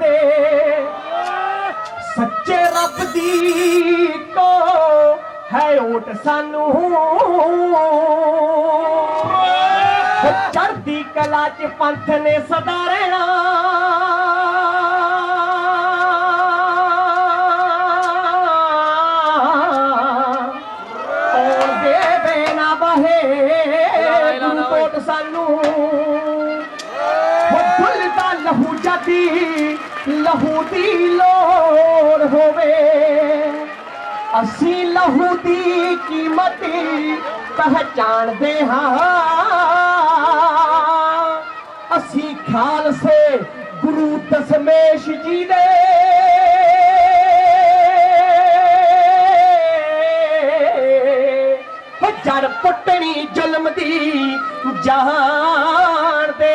दे सच्चे रब दी को है ओट सानू चढ़दी कला च पंथ ने सदा रहना सानू खुलदा लहू जाती लहू दी लोड़ होवे असी लहू दी कीमत पहचान दे हाँ असी ख्याल से गुरु दशमेश जी दे जड़ पुटनी जुल्म दी जान दे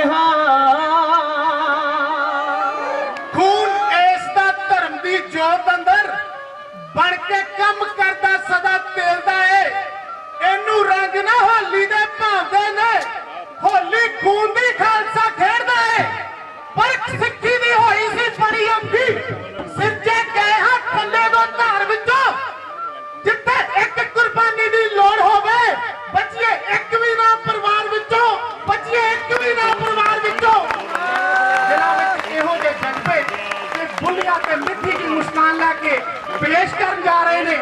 खून ऐसा धर्म दी जोत अंदर बन के कम करता सदा तेलदा है इनू रंग ना होली दे भांदे ने होली खून दी खालसा खेड़दा है पर सिक्खी दी होई सी बड़ी औखी सिरजे गए हां थल्ले दो धार विचों जिथे एक कुर्बानी दी लोड़ होवे बचिए एक भी ना परिवार विचों बचिए एक भी ना परिवार विचों जिला विच इहो जे जज्बे ते बुलिया ते मिठी दी मुस्कान लेके पेश करन जा रहे ने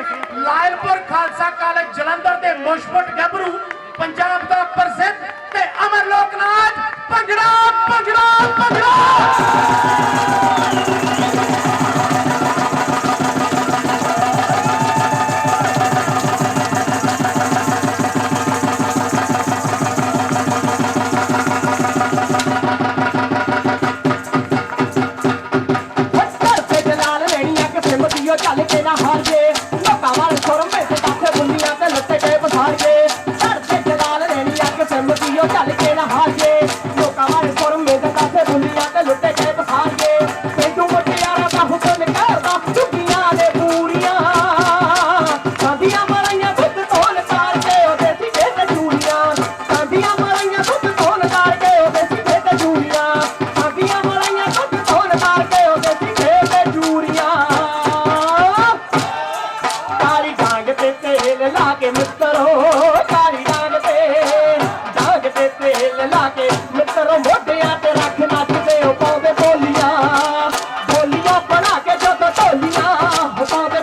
लायलपुर खालसा कॉलेज जलंधर दे मुशफट गबरू पंजाब दा प्रसिद्ध ते अमर लोक नाच भंगड़ा भंगड़ा भंगड़ा चल के ना हार गए लोका वाल सुर में से काथे बुलियां ते लुटे गए बसार गए धरते जलाल रहनी आके सिमतियो चल के ना हार गए लोका वाल सुर में से काथे बुलियां ते लुटे गए बसार गए तेजू मुटियारा दा हुसन करदा चुगियां ने पूरियां सादियां मराइयां दुध तोल कार के ओ देसी ते चूड़ियां सादियां मराइयां दुध तोल कार के ओ देसी ते चूड़ियां सादियां मराइयां दुध तोल कार के ओ देसी ते चूड़ियां लाके मित्रो काली डांग ते तेल लाके मित्रो मोढियां ते रख नचदे ओ पाउंदे बोलियां बोलियां बना के जदों ढोलियां पाउंदे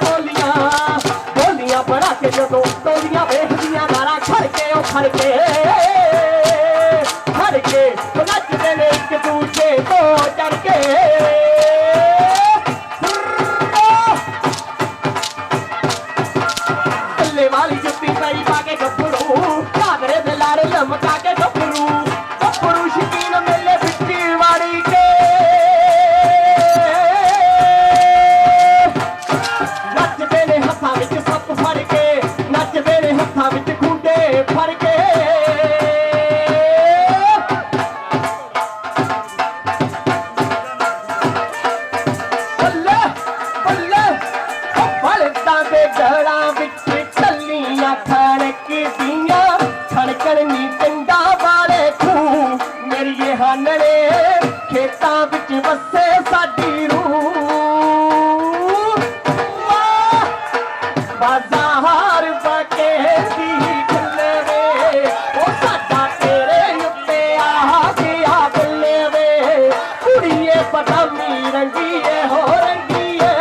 बोलियां बना के जदों ढोलियां वेखदियां नारा खड़के ओ खड़के नचदे ने एक दूजे तो चढ़ के वाली जुत्ती पई पाके गब्बरू घाघरे दे लाड़ लमका के गब्बरू शकीन मेले बिट्टी वाड़ी के नचदे ने हत्थां विच सप फड़ के नचदे ने हत्थां विच खूंटे फड़ के बल्ले बल्ले बलदां दे गड़ां विच खड़कण नी पिंडा वाले खूह मेरी हानने खेतां विच वसे साडी रूह बाजार बके दी खुले वे ओ साडा तेरे उत्ते आ गया बल्ले वे कुड़िए पटामी रंगीए हो रंगीए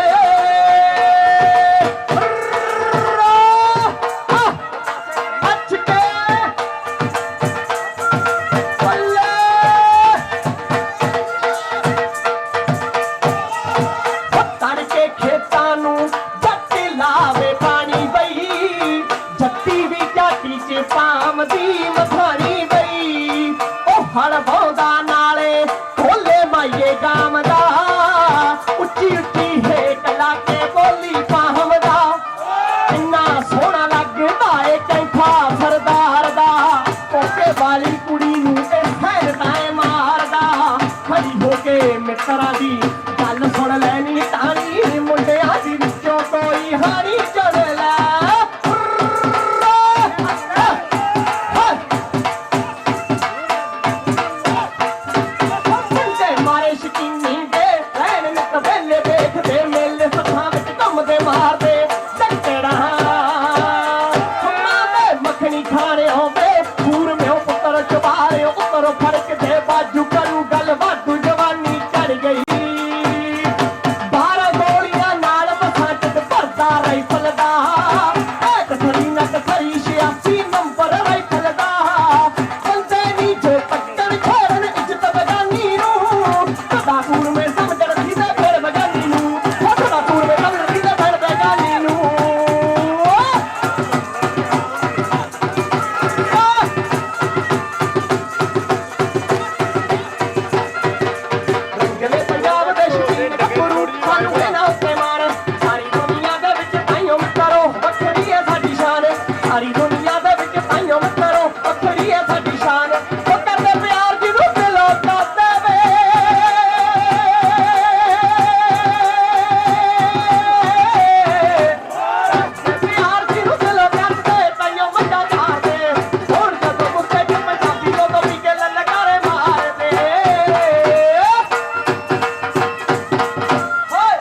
पाम दी मथानी बई ओ हड़ बौदा नाले खोले माइये गाम दा उच्ची ਸਾਨੂੰ ਇਹਨਾਂ ਉੱਤੇ ਮਾਣ ਸਾਰੀ ਦੁਨੀਆ ਦੇ ਵਿੱਚ ਤਾਈਓ ਮਿੱਤਰੋ ਵੱਖਰੀ ਹੈ ਸਾਡੀ ਸ਼ਾਨ ਸਾਰੀ ਦੁਨੀਆ ਦੇ ਵਿੱਚ ਤਾਈਓ ਮਿੱਤਰੋ ਵੱਖਰੀ ਹੈ ਸਾਡੀ ਸ਼ਾਨ ਉਹ ਕਰਦੇ ਪਿਆਰ ਜਿਹਨੂੰ ਦਿਲੋਂ ਕਰਦੇ ਵੇ ਪਿਆਰ ਜਿਹਨੂੰ ਦਿਲੋਂ ਕਰਦੇ ਤਾਈਓ ਵੱਡਾ ਚਾਹਦੇ ਹੁਣ ਜਦੋਂ ਮੁੱਕੇ ਚ ਪੰਜਾਬੀ ਉਦੋਂ ਵੀ ਕੇ ਲਲਕਾਰੇ ਮਾਰਦੇ ਹੋਏ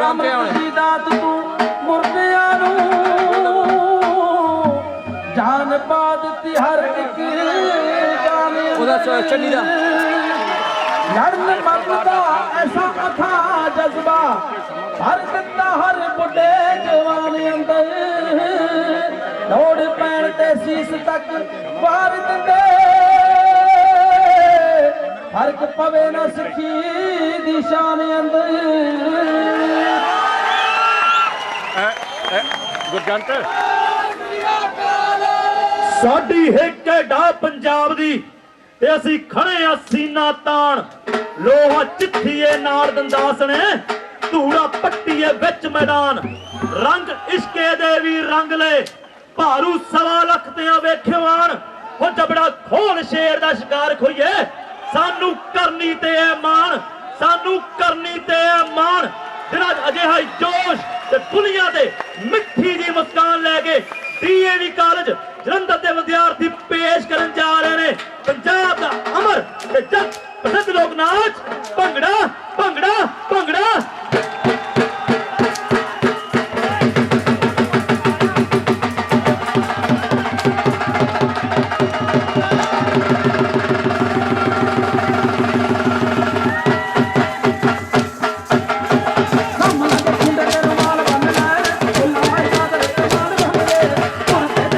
ਪਹੁੰਚੇ ਹੁਣ ਦੀ ਦਾਤ ਤੂੰ ਮੁਰਦਿਆਂ ਨੂੰ ਜਾਨ ਪਾ ਦਿੱਤੀ ਹਰ ਇੱਕ ਜਾਨ ਉਹਦਾ ਚੰਨੀ ਦਾ ਲੜਨ ਮਰਨ ਦਾ ਐਸਾ ਅਥਾ ਜਜ਼ਬਾ ਹਰ ਦਿੱਤਾ ਹਰ ਬੁੱਢੇ ਜਵਾਨ ਅੰਦਰ ਲੋੜ ਪੈਣ ਤੇ ਸੀਸ ਤੱਕ ਵਾਰ ਦਿੰਦੇ ਫਰਕ ਪਵੇ ਨਾ ਸਿੱਖੀ ਦੀ ਸ਼ਾਨ ਅੰਦਰ ਗੁਰਜੰਟ ਸਾਡੀ ਹਿੱਕ ਡਾ ਪੰਜਾਬ ਦੀ ਤੇ ਅਸੀਂ ਖੜੇ ਆ ਸੀਨਾ ਤਾਣ ਲੋਹਾ ਚਿੱਠੀਏ ਨਾਲ ਦੰਦਾਸ ਨੇ ਧੂੜਾ ਪੱਟੀਏ ਵਿੱਚ ਮੈਦਾਨ ਰੰਗ ਇਸ਼ਕੇ ਦੇ ਵੀ ਰੰਗ ਲੈ ਭਾਰੂ 1.25 ਲੱਖ ਤੇ ਵੇਖਿਓ ਆਣ ਹੋ ਜਬੜਾ ਖੋਲ ਸ਼ੇਰ ਦਾ ਸ਼ਿਕਾਰ ਖੋਈਏ ਸਾਨੂੰ ਕਰਨੀ ਤੇ ਇਹ ਮਾਣ ਸਾਨੂੰ ਕਰਨੀ ਤੇ ਇਹ ਮਾਣ ਜਿਹੜਾ ਅਜਿਹਾ ਜੋਸ਼ ਤੇ ਦੁਨੀਆ ਤੇ ਮਿੱਠੀ ਜੀ ਮੁਸਕਾਨ ਲੈ ਕੇ ਡੀਏਵੀ ਕਾਲਜ ਜਲੰਧਰ ਦੇ ਵਿਦਿਆਰਥੀ ਪੇਸ਼ ਕਰਨ ਜਾ ਰਹੇ ਨੇ ਪੰਜਾਬ ਦਾ ਅਮਰ ਤੇ ਜਗ ਪ੍ਰਸਿੱਧ ਲੋਕ ਨਾਚ ਭੰਗੜਾ ਭੰਗੜਾ ਭੰਗੜਾ ਕਮਲ ਦੇ ਖੁੰਡੇ ਤੇ ਰੁਮਾਲ ਬੰਨ੍ਹਣਾ, ਫੁੱਲਾਂ ਵਾਲੀ ਚਾਦਰ ਤੇ ਮਾਲ ਬੰਨ੍ਹਦੇ, ਤੁਰ ਕੇ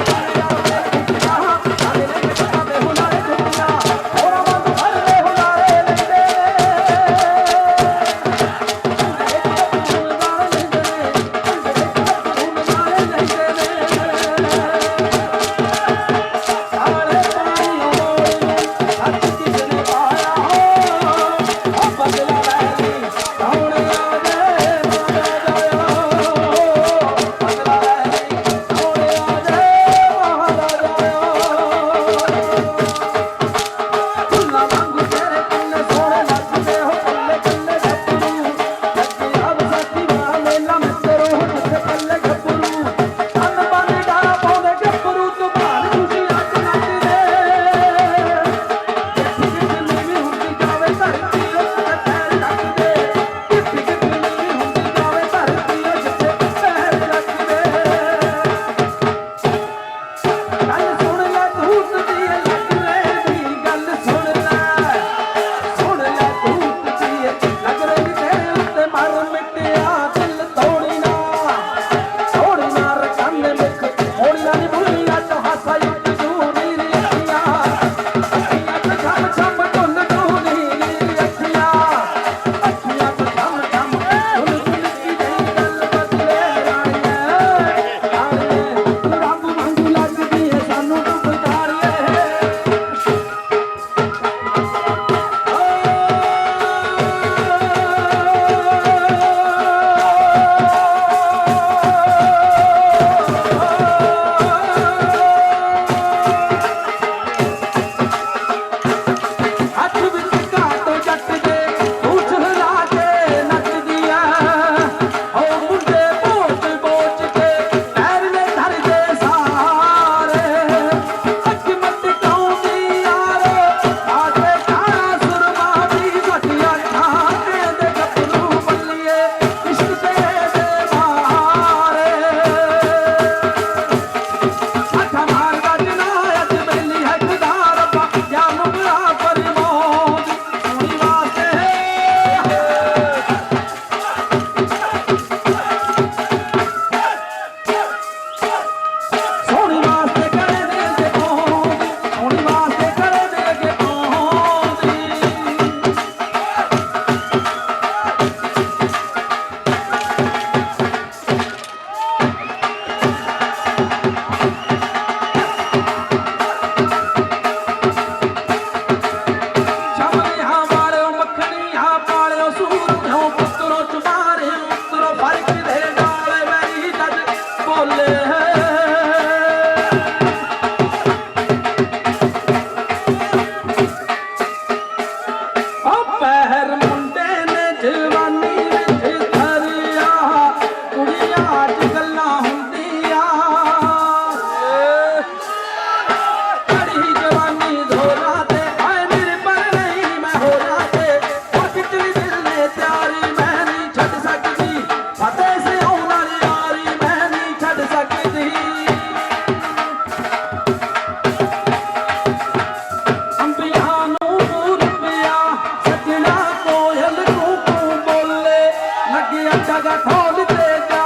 ਗਾ ਢੋਲ ਤੇ ਜਾ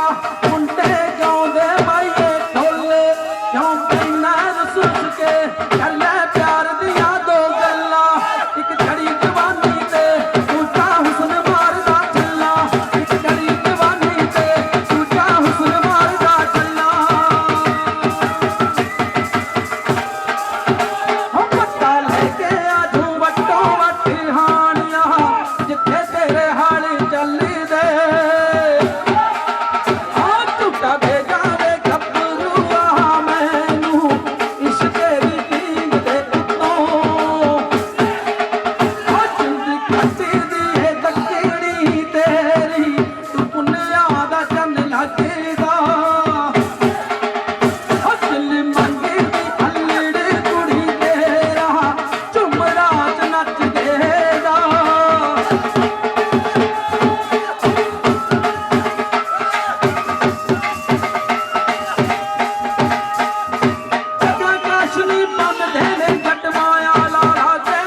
ਮੁੰਡੇ ਗਾਉਂਦੇ ਮਾਈਏ ਢੋਲੇ ਕਿਉਂ ਪੈਣਾ ਰਸੂਸ ਕੇ ਕਰ ਲੈ ਪਿਆਰ ਦੀਆਂ ਦੋ ਗੱਲਾਂ ਇੱਕ ਛੜੀ ਜਵਾਨੀ ਤੇ ਦੂਜਾ ਹੁਸਨ ਮਾਰਦਾ ਚੱਲਾ ਇੱਕ ਛੜੀ ਜਵਾਨੀ ਤੇ ਦੂਜਾ ਹੁਸਨ ਮਾਰਦਾ ਚੱਲਾ ਹਮ ਪੱਤਾ ਲੈ ਕੇ ਆਜੂ ਵੱਟੋ ਵੱਟ ਹਾਣੀਆਂ ਜਿੱਥੇ ਤੇਰੇ ਹਾਲ ਚੱਲਦੇ ਆ ਝੂਟਾ ਦੇ ਜਾਵੇ ਗੱਭਰੂ ਆ ਮੈਨੂੰ ਇਸ਼ਕ ਦੀ ਪੀਂਘ ਦੇ ਉੱਤੋਂ ਆ ਜਿੰਦ ਕੱਟੀ ਦੀ ਏ ਤਕੜੀ ਤੇਰੀ ਤੂੰ ਪੁੰਨਿਆ ਦਾ ਚੰਨ ਲੱਗੇਗਾ ਆ ਦਿਲ ਮੰਗੀ ਦੀ ਹੱਲੜੀ ਕੁੜੀ ਤੇਰਾ ਝੁਮਰਾ ਚ ਨੱਚ ਦੇਗਾ ਕਾਸ਼ਨੀ ਬੰਨਦੇ ਨੇ ਜੱਟ ਮਾਇਆ ਲਾਲਾ ਤੇ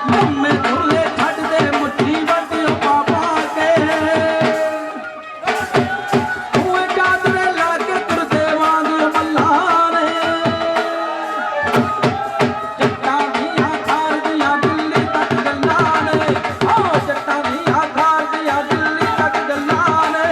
ਮੰਮੇ ਢੋਲੇ ਛੱਡਦੇ ਮੁੱਠੀ ਵੱਟਿਓ ਪਾਪਾ ਕੇ ਤੂੰ ਚਾਦਰੇ ਲਾ ਕੇ ਤੁਰਦੇ ਵਾਂਗ ਮੱਲਾਂ ਨੇ ਜੱਟਾਂ ਦੀਆਂ ਖਾਰ ਦੀਆਂ ਦਿੱਲੀ ਤੱਕ ਗੱਲਾਂ ਨੇ ਓ ਜੱਟਾਂ ਦੀਆਂ ਖਾਰ ਦੀਆਂ ਦਿੱਲੀ ਤੱਕ ਗੱਲਾਂ ਨੇ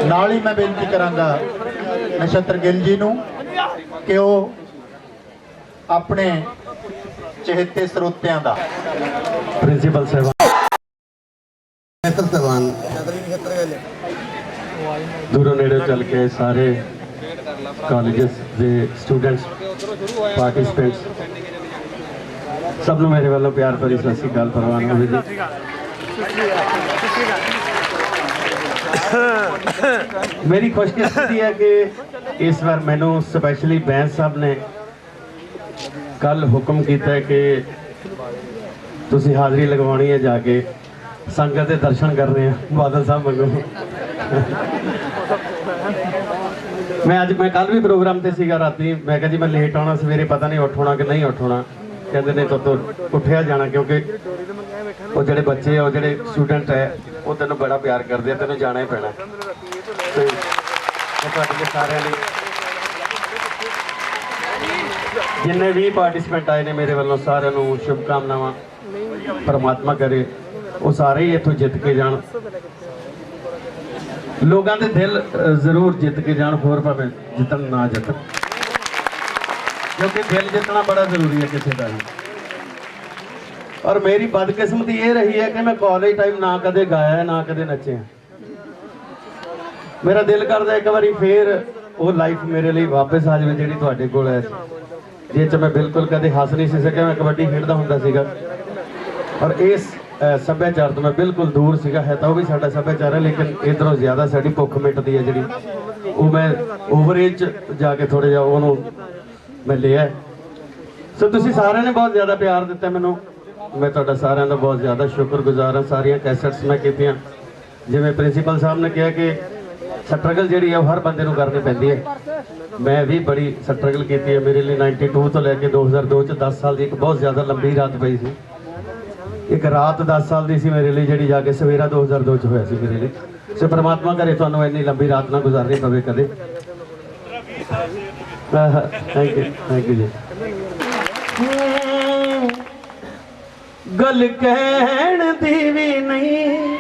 ਨਾਲ ਹੀ ਮੈਂ ਬੇਨਤੀ ਕਰਾਂਗਾ ਨਛੱਤਰ ਗਿੱਲ ਜੀ ਨੂੰ ਕਿ ਉਹ ਆਪਣੇ ਚਹੇਤੇ ਸਰੋਤਿਆਂ ਦਾ ਪ੍ਰਿੰਸੀਪਲ ਸਾਹਿਬ ਸਾਹਿਬਾਨ ਦੂਰੋਂ ਨੇੜੇ ਚੱਲ ਕੇ ਸਾਰੇ ਕਾਲਜਸ ਦੇ ਸਟੂਡੈਂਟਸ ਪਾਰਟਿਸਪੈਂਟਸ ਸਭ ਨੂੰ ਮੇਰੇ ਵੱਲੋਂ ਪਿਆਰ ਭਰੀ ਸਤਿ ਸ਼੍ਰੀ ਅਕਾਲ ਪ੍ਰਵਾਨ ਹੋਵੇ ਜੀ। ਮੇਰੀ ਖੁਸ਼ਕਿਸਮਤੀ ਹੈ ਕਿ ਇਸ ਵਾਰ ਮੈਨੂੰ ਸਪੈਸ਼ਲੀ ਬੈਂਸ ਸਾਹਿਬ ਨੇ ਕੱਲ ਹੁਕਮ ਕੀਤਾ ਹੈ ਕਿ ਤੁਸੀਂ ਹਾਜ਼ਰੀ ਲਗਵਾਉਣੀ ਹੈ ਜਾ ਕੇ ਸੰਗਤ ਦੇ ਦਰਸ਼ਨ ਕਰਨੇ ਆ ਬਾਦਲ ਸਾਹਿਬ ਵਾਂਗੂ। ਮੈਂ ਕੱਲ ਵੀ ਪ੍ਰੋਗਰਾਮ ਤੇ ਸੀਗਾ ਰਾਤੀ ਮੈਂ ਕਿਹਾ ਜੀ ਮੈਂ ਲੇਟ ਆਉਣਾ ਸਵੇਰੇ ਪਤਾ ਨਹੀਂ ਉੱਠਣਾ ਕਿ ਨਹੀਂ ਉੱਠਣਾ ਕਹਿੰਦੇ ਨੇ ਤੋਂ ਉੱਠਿਆ ਜਾਣਾ ਕਿਉਂਕਿ ਉਹ ਜਿਹੜੇ ਬੱਚੇ ਆ ਉਹ ਜਿਹੜੇ ਸਟੂਡੈਂਟ ਹੈ ਉਹ ਤੈਨੂੰ ਬੜਾ ਪਿਆਰ ਕਰਦੇ ਆ ਤੈਨੂੰ ਜਾਣਾ ਹੀ ਪੈਣਾ ਤੇ ਮੈਂ ਤੁਹਾਡੇ ਸਾਰਿਆਂ ਲਈ ਜਿੰਨੇ ਵੀ ਪਾਰਟਿਸਪੈਂਟ ਆਏ ਨੇ ਮੇਰੇ ਵੱਲੋਂ ਸਾਰਿਆਂ ਨੂੰ ਸ਼ੁਭਕਾਮਨਾਵਾਂ ਪਰਮਾਤਮਾ ਕਰੇ ਉਹ ਸਾਰੇ ਹੀ ਇੱਥੋਂ ਜਿੱਤ ਕੇ ਜਾਣ ਲੋਕਾਂ ਦੇ ਦਿਲ ਜ਼ਰੂਰ ਜਿੱਤ ਕੇ ਜਾਣ ਹੋਰ ਭਾਵੇਂ ਜਿੱਤਣ ਨਾ ਜਿੱਤਣ ਕਿਉਂਕਿ ਦਿਲ ਜਿੱਤਣਾ ਬੜਾ ਜ਼ਰੂਰੀ ਹੈ ਕਿਸੇ ਦਾ ਵੀ। ਔਰ ਮੇਰੀ ਬਦਕਿਸਮਤੀ ਇਹ ਰਹੀ ਹੈ ਕਿ ਮੈਂ ਕਾਲਜ ਟਾਈਮ ਨਾ ਕਦੇ ਗਾਇਆ ਨਾ ਕਦੇ ਨੱਚਿਆ। ਮੇਰਾ ਦਿਲ ਕਰਦਾ ਇੱਕ ਵਾਰੀ ਫੇਰ ਉਹ ਲਾਈਫ ਮੇਰੇ ਲਈ ਵਾਪਸ ਆ ਜਾਵੇ ਜਿਹੜੀ ਤੁਹਾਡੇ ਕੋਲ ਹੈ ਜਿਹ 'ਚ ਮੈਂ ਬਿਲਕੁਲ ਕਦੇ ਹੱਸ ਨਹੀਂ ਸੀ ਸਕਿਆ। ਮੈਂ ਕਬੱਡੀ ਖੇਡਦਾ ਹੁੰਦਾ ਸੀਗਾ ਔਰ ਇਸ ਸੱਭਿਆਚਾਰ ਤੋਂ ਮੈਂ ਬਿਲਕੁਲ ਦੂਰ ਸੀਗਾ। ਹੈ ਤਾਂ ਉਹ ਵੀ ਸਾਡਾ ਸੱਭਿਆਚਾਰ ਹੈ ਲੇਕਿਨ ਇਧਰੋਂ ਜ਼ਿਆਦਾ ਸਾਡੀ ਭੁੱਖ ਮਿਟਦੀ ਹੈ ਜਿਹੜੀ ਉਹ ਮੈਂ ਓਵਰੇਜ ਜਾ ਕੇ ਥੋੜਾ ਜਿਹਾ ਉਹਨੂੰ ਮੈਂ ਲਿਆ। ਸੋ ਤੁਸੀਂ ਸਾਰਿਆਂ ਨੇ ਬਹੁਤ ਜ਼ਿਆਦਾ ਪਿਆਰ ਦਿੱਤਾ ਮੈਨੂੰ ਮੈਂ ਤੁਹਾਡਾ ਸਾਰਿਆਂ ਦਾ ਬਹੁਤ ਜ਼ਿਆਦਾ ਸ਼ੁਕਰਗੁਜ਼ਾਰ ਹਾਂ। ਸਾਰੀਆਂ ਕੈਸਟਸ ਮੈਂ ਕੀਤੀਆਂ ਜਿਵੇਂ ਪ੍ਰਿੰਸੀਪਲ ਸਾਹਿਬ ਨੇ ਕਿਹਾ ਕਿ ਸਟਰਗਲ ਜਿਹੜੀ ਹੈ ਉਹ ਹਰ ਬੰਦੇ ਨੂੰ ਕਰਨੀ ਪੈਂਦੀ ਹੈ। ਮੈਂ ਵੀ ਬੜੀ ਸਟਰਗਲ ਕੀਤੀ ਹੈ। ਮੇਰੇ ਲਈ 92 ਤੋਂ ਲੈ ਕੇ 2002 ਚ 10 ਸਾਲ ਦੀ ਇੱਕ ਬਹੁਤ ਜ਼ਿਆਦਾ ਲੰਬੀ ਰਾਤ ਪਈ ਸੀ। ਇੱਕ ਰਾਤ 10 ਸਾਲ ਦੀ ਸੀ ਮੇਰੇ ਲਈ ਜਿਹੜੀ ਜਾ ਕੇ ਸਵੇਰਾ 2002 ਚ ਹੋਇਆ ਸੀ ਮੇਰੇ ਲਈ। ਸੋ ਪ੍ਰਮਾਤਮਾ ਕਰੇ ਤੁਹਾਨੂੰ ਇੰਨੀ ਲੰਬੀ ਰਾਤ ਨਾ ਗੁਜ਼ਾਰਨੀ ਪਵੇ ਕਦੇ। ਥੈਂਕ ਯੂ ਜੀ। ਗੱਲ ਕਹਿਣ ਦੀ ਵੀ ਨਹੀਂ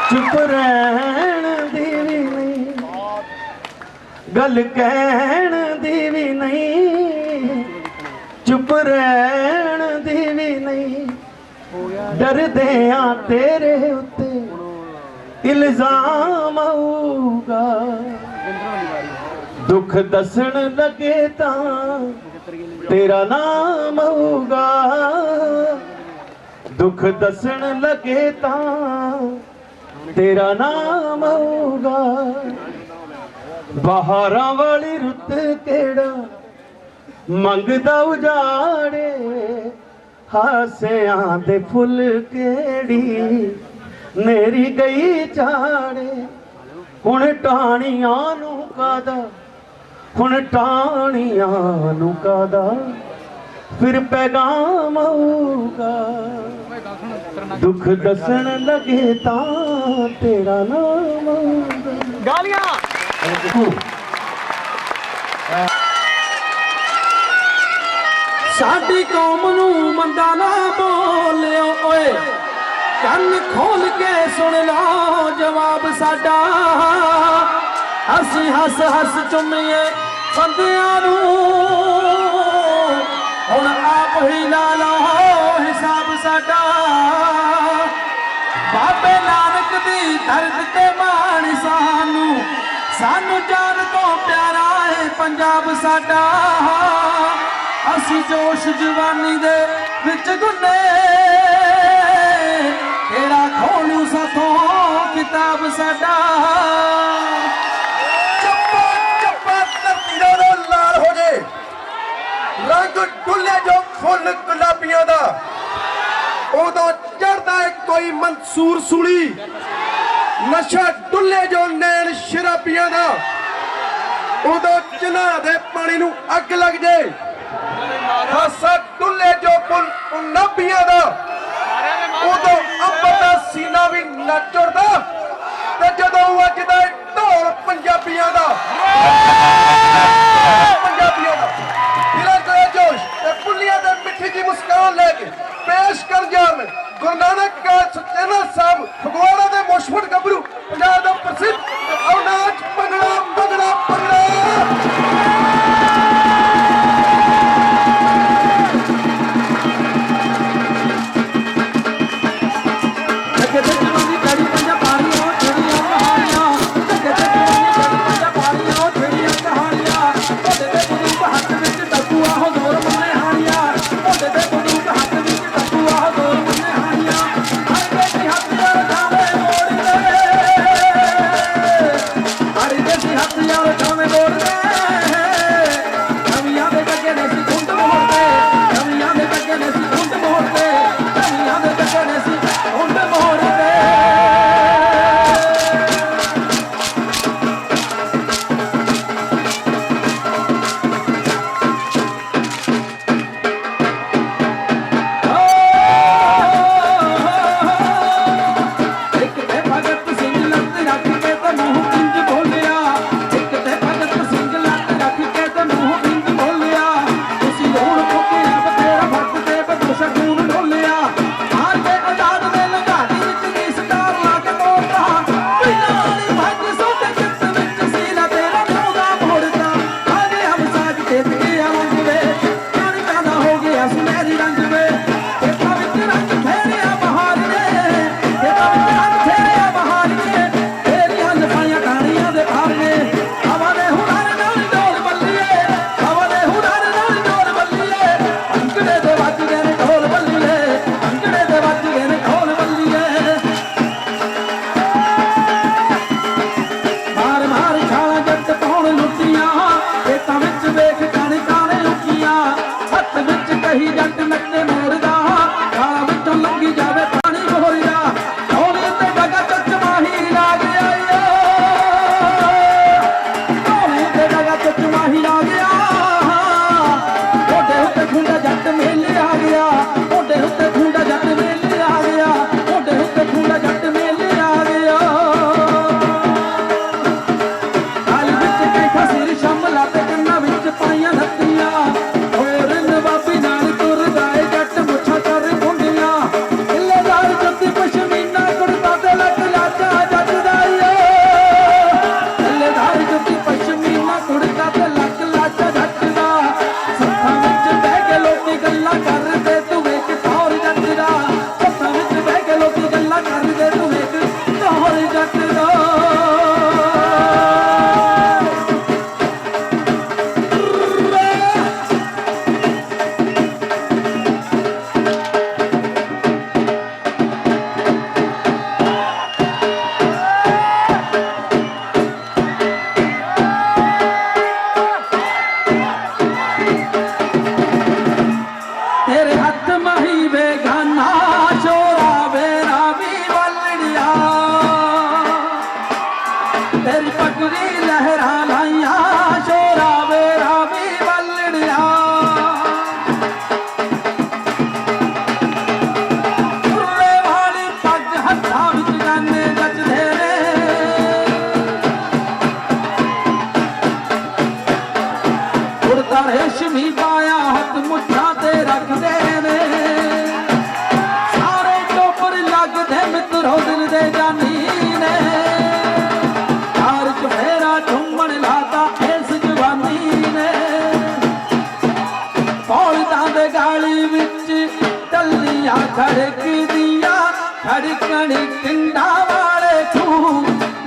ਚੁੱਪ ਰਹਿਣ ਦੀ ਵੀ ਨਹੀਂ ਗੱਲ ਕਹਿਣ ਦੀ ਵੀ ਨਹੀਂ ਚੁੱਪ ਰਹਿਣ ਦੀ ਵੀ ਨਹੀਂ ਡਰਦੇ ਆ ਤੇਰੇ ਉੱਤੇ ਇਲਜ਼ਾਮ ਆਊਗਾ ਦੁੱਖ ਦੱਸਣ ਲੱਗੇ ਤਾਂ ਤੇਰਾ ਨਾਮ ਆਊਗਾ ਦੁੱਖ ਦੱਸਣ ਲੱਗੇ ਤਾਂ ਤੇਰਾ ਨਾਮ ਆਊਗਾ ਬਹਾਰਾਂ ਵਾਲੀ ਰੁੱਤ ਕਿਹੜਾ ਮੰਗਦਾ ਉਜਾੜੇ ਹਾਸਿਆਂ ਦੇ ਫੁੱਲ ਕਿਹੜੀ ਨੇਰੀ ਗਈ ਝਾੜੇ ਹੁਣ ਟਾਹਣੀਆਂ ਨੂੰ ਕਾਦਾ ਹੁਣ ਟਾਹਣੀਆਂ ਨੂੰ ਕਾਦਾ ਫਿਰ ਪੈਗਾਮ ਆਊਗਾ ਦੁੱਖ ਦੱਸਣ ਲੱਗੇ ਤਾਂ ਤੇਰਾ ਨਾਮ ਆਊਗਾ। ਗਾਲੀਆਂ ਸਾਡੀ ਕੌਮ ਨੂੰ ਮੰਦਾ ਨਾ ਬੋਲਿਓ ਓਏ ਕੰਨ ਖੋਲ ਕੇ ਸੁਣ ਲਓ ਜਵਾਬ ਸਾਡਾ ਅਸੀਂ ਹੱਸ ਹੱਸ ਚੁੰਮੀਏ ਬੰਦਿਆਂ ਨੂੰ ਹੁਣ ਆਪ ਹੀ ਲਾ ਲਓ ਹਿਸਾਬ ਸਾਡਾ ਬਾਬੇ ਨਾਨਕ ਦੀ ਦਰਦ ਤੇ ਮਾਣ ਸਾਨੂੰ ਜਾਨ ਤੋਂ ਪਿਆਰਾ ਹੈ ਪੰਜਾਬ ਸਾਡਾ ਅਸੀਂ ਜੋਸ਼ ਜਵਾਨੀ ਦੇ ਵਿੱਚ ਗੁੰਨੇ ਕਿਹੜਾ ਖੋਲੂ ਸਾਥੋਂ ਕਿਤਾਬ ਸਾਡਾ ਚੱਪਾ ਚੱਪਾ ਧਰਤੀ ਦਾ ਲਾਲ ਹੋ ਜੇ ਰੰਗ ਡੁੱਲੇ ਜੋ ਫੁੱਲ ਗੁਲਾਬੀਆਂ ਦਾ ਉਦੋਂ ਚੜਦਾ ਹੈ ਕੋਈ ਮਨਸੂਰ ਸੂਲੀ ਨਸ਼ਾ ਡੁੱਲੇ ਜੋ ਨੈਣ ਸ਼ਰਾਬੀਆਂ ਦਾ ਉਦੋਂ ਚਨਾਹ ਦੇ ਪਾਣੀ ਨੂੰ ਅੱਗ ਲੱਗ ਜੇ ਹਾਸਾ ਡੁੱਲੇ ਜੋ ਪੁੱਲ ਨਾਭੀਆਂ ਦਾ ਉਦੋਂ ਅੰਬਰ ਦਾ ਸੀਨਾ ਵੀ ਨੱਚ ਉੜਦਾ ਤੇ ਜਦੋਂ ਵੱਜਦਾ ਢੋਲ ਪੰਜਾਬੀਆਂ ਦਾ ਦਿਲਾਂ 'ਚ ਜੋਸ਼ ਤੇ ਪੁੱਲੀਆਂ ਦੇ ਮਿੱਠੀ ਜੀ ਮੁਸਕਾਨ ਲੈ ਕੇ ਪੇਸ਼ ਕਰ ਜਾਣ ਗੁਰੂ ਨਾਨਕ ਗੜੇ ਸੀ ਹੁੰਡ ਮੋੜਦੇ ਰੇਸ਼ਮੀ ਪਾਇਆ ਹੱਥ ਮੁੱਠਾਂ ਤੇ ਰੱਖਦੇ ਨੇ ਸਾਰੇ ਟੋਪਰ ਲੱਗਦੇ ਮਿੱਤਰੋ ਦਿਲ ਦੇ ਜਾਨੀ ਨੇ ਯਾਰ ਚੁਹੇਰਾ ਝੁੰਮਣ ਲਾਤਾ ਇਸ ਜਵਾਨੀ ਨੇ ਫੌਜਾਂ ਦੇ ਗਾਲੀ ਵਿੱਚ ਟੱਲੀਆਂ ਖੜਕਦੀਆਂ ਖੜਕਣ ਟਿੰਡਾ ਵਾਲੇ ਖੂਹ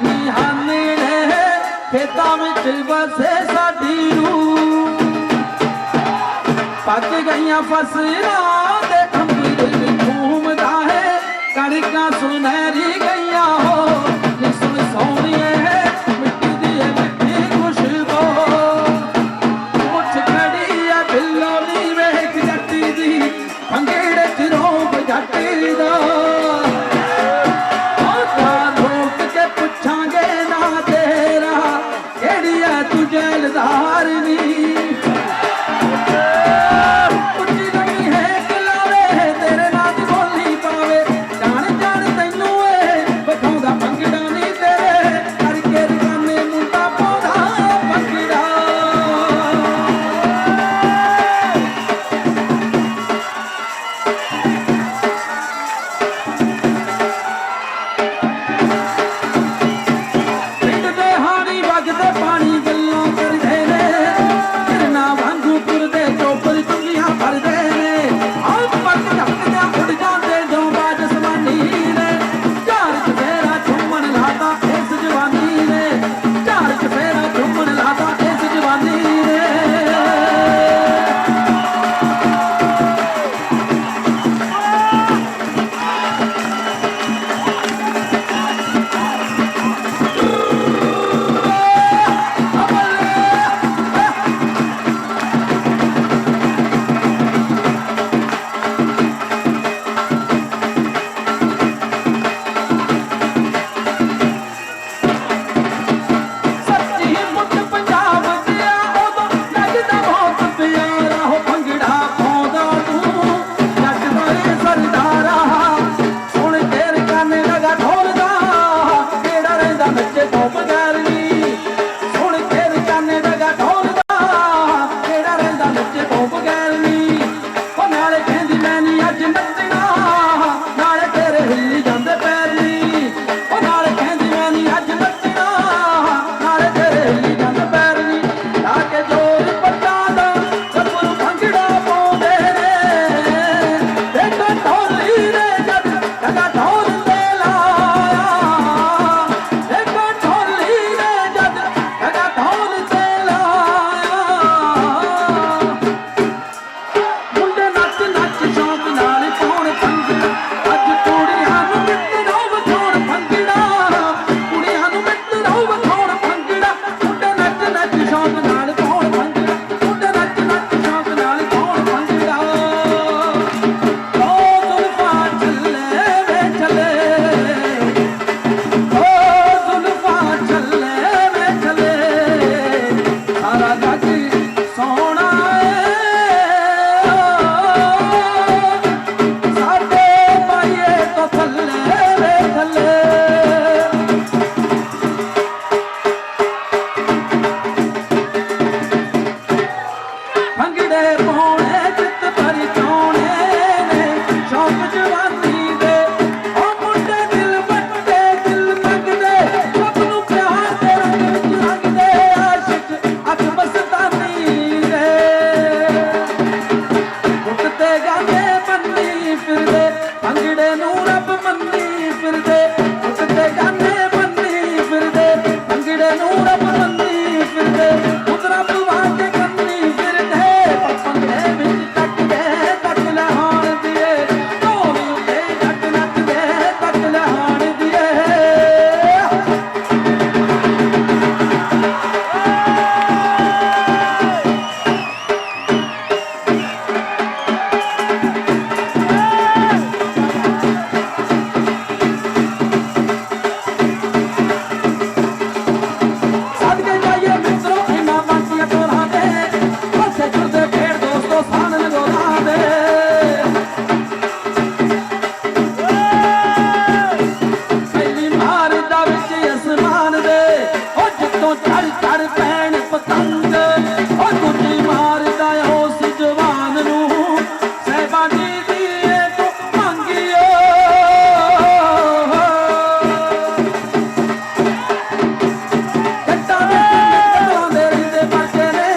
ਨਿਹਾਨੇ ਨੇ ਖੇਤਾਂ ਵਿੱਚ ਵਸੇ ਸਾਡੀ ਰੂਹ पक गईयां फसलां दे अंबर घूमदा है कणकां सुनहरी गईयां हो नी सुन सोहणिए है मिट्टी दी मिट्टी खुशबू मुठ खड़ी है बिल्लो नी वेख जट्टी दी भंगेड़े च रोब जट्टी दा रोक के पुछांगे ना तेरा केड़ी है तू जेलदार नी ਭੰਗੜੇ ਨੂੰ ਰੱਬ ਮੰਨੀ ਫਿਰਦੇ ਉੱਤੇ ਗਾਨੇ ਬੰਨੀ ਫਿਰਦੇ ਭੰਗੜੇ ਨੂੰ ਰੱਬ ਮੰਨੀ ਫਿਰਦੇ ਉੱਤ ਰੱਬ ਵਾਂਗੇ ਕੰਨੀ ਫਿਰਦੇ ਭੰਗੜੇ ਵਿੱਚ ਟੱਕ ਲਹਾਣ ਦੀਏ ਢੋਲ ਉੱਤੇ ਨੱਚਦੇ ਟੱਕ ਲਹਾਣ ਦੀਏ ਸਦਕੇ ਜਾਈਏ ਮਿੱਤਰੋ ਇਹਨਾਂ ਬਾਕੀਆਂ ਕੋਲਾਂ ਦੇ ਪਾਸੇ ਜੁੜਦੇ ਫੇਰ ਦੋਸਤੋ ਸਾਨ ਲਗੋਲਾਂ ਦੇ ਪਹਿਲੀ ਮਾਰ ਦਾ ਵਿੱਚ ਅਸਮਾਨ ਦੇ ਉਹ ਜਿੱਤੋਂ ਚੜ ਪੈਣ ਪਤੰਗ ਉਹ ਦੂਜੀ ਮਾਰਦਾ ਉਸ ਜਵਾਨ ਨੂੰ ਸਹਿਬਾਂ ਦੀ ਦੀਏ ਤੂੰ ਮੰਗਿਓ ਜੱਟਾਂ ਦੇ ਕਲਾਂ ਦੇ ਰਿੰਦੇ ਪਰਚੇ ਨੇ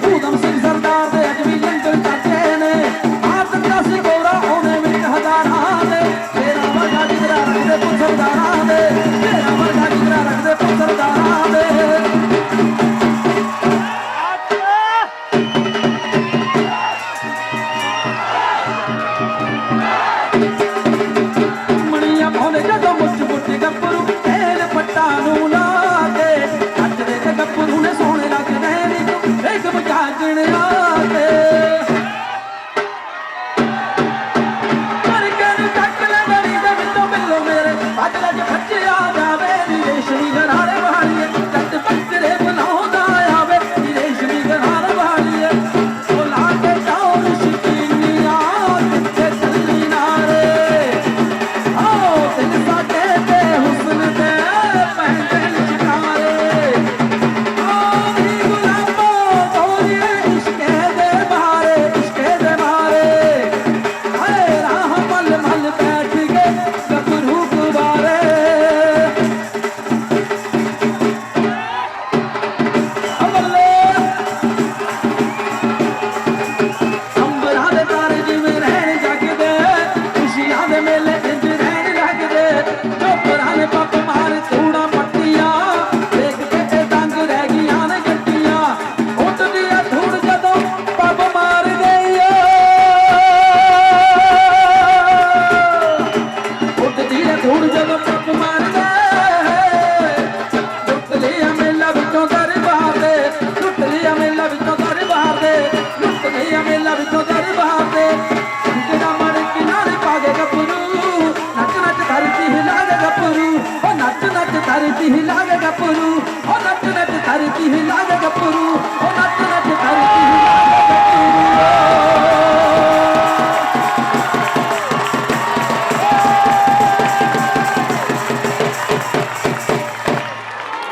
ਊਧਮ ਸਿੰਘ ਸਰਦਾਰ ਦੇ ਅੱਜ ਵੀ ਲੰਗਰ ਚਾਚੇ ਨੇ ਆਪ ਦਾ ਸੀ ਗੋਰਾ ਉਹਨੇ ਵੀ ਹਜ਼ਾਰਾਂ ਦੇ ਤੇਰਾ ਵਰਗਾ ਜਿਗਰਾ ਰੱਖਦੇ ਪੁੱਛਰਦਾਰਾਂ ਦੇ ਤੇਰਾ ਵਰਗਾ ਜਿਗਰਾ ਰੱਖਦੇ ਪੁੱਛਰਦਾਰਾਂ ਦੇ ਮਣੀਆਂ ਪਾਉਂਦੇ ਜਦੋਂ ਮੁੱਠ ਗੱਭਰੂ ਤੇਲ ਪੱਟਾਂ ਨੂੰ ਲਾ ਕੇ ਨੱਚਦੇ ਤੇ ਗੱਭਰੂ ਨੇ ਸੋਹਣੇ ਲੱਗਦੇ ਨੀ ਤੂੰ ਵੇਖ ਮਜਾਜਣ ਆ ਕੇ ਕਰਕੇ ਨੂੰ ਚੱਕ ਲੈ ਗਲੀ ਦੇ ਵਿੱਚੋਂ ਮਿਲੋ ਮੇਰੇ ਅੱਜ ਲੱਜ ਬੱਚਿਆ ਜਾਵੇ ਨੀ ਰੇਸ਼ਮੀ ਘਰਾੜੇ ਵਾਲੀਏ ਜੱਟ ਬੱਕਰੇ ਬੁਲਾਉਂਦਾ ਆਵੇ ਨੀ ਰੇਸ਼ਮੀ ਘਰਾੜੇ ਵਾਲੀਏ ਉਹ ਲਾ ਕੇ ਟੌਰ ਸ਼ਕੀਨੀਆਂ ਕਿੱਥੇ ਚੱਲੀ ਨਾਰੇ ਆਓ ਦਿਲ ਸਾਡੇ ਤੇ ਹੁਸਨ ਦੇ ਪਹਿਲੇ ਸ਼ਿਕਾਰੇ ਆਓ ਨੀ ਗੁਲਾਬੋ ਤੋਰੀਏ ਇਸ਼ਕੇ ਦੇ ਮਾਰੇ ਹਾਏ ਰਾਹ ਮਲ ਬੈਠ ਗਏ ਗੱਭਰੂ ਗੁਬਾਰੇ ਅਮਲੇ ਅੰਬਰਾਂ ਦੇ ਤਾਰੇ ਜਿਵੇਂ ਰਹਿਣ ਜਗਦੇ ਖੁਸ਼ੀਆਂ ਦੇ ਮੇਲੇ ਇੰਜ ਰਹਿਣ ਲੱਗਦੇ ਚੋਪਰਾਂ ਨੇ ਪੱਪ ਮਾਰ ਧੂੜਾਂ ਪੱਟੀਆਂ ਦੇਖ ਕੇ ਤੇ ਦੰਗ ਰਹਿ ਗਈਆਂ ਨੇ ਗੱਡੀਆਂ ਉੱਡਦੀ ਆ ਧੂੜ ਜਦੋਂ ਪੱਪ ਮਾਰ ਗਈ ਉੱਡਦੀ ਆ ਧੂੜ ਜਦੋਂ ਪੱਪ ਮਾਰ ਗਏ ਲੁੱਟ ਲਿਆ ਮੇਲਾ ਵਿੱਚੋਂ ਦਰਬਾਰ ਦੇ ਲੁੱਟ ਲਿਆ ਮੇਲਾ ਵਿੱਚੋਂ ਦਰਬਾਰ ਦੇ ਲੁੱਟ ਲਿਆ ਮੇਲਾ ਵਿੱਚੋਂ ਦਰਬਾਰ ਦੇ ਜਿਹੜਾ ਮੜ ਕਿਨਾਰੇ ਪਾ ਕੇ ਗੱਭਰੂ ਨੱਚ ਨੱਚ ਧਰਤੀ ਹਿਲਾ ਕੇ ਗੱਭਰੂ ਉਹ ਨੱਚ ਨੱਚ ਧਰਤੀ ਹਿਲਾ ਕੇ ਗੱਭਰੂ ਉਹ ਨੱਚ ਨੱਚ ਧਰਤੀ ਹਿਲਾ ਕੇ ਗੱਭਰੂ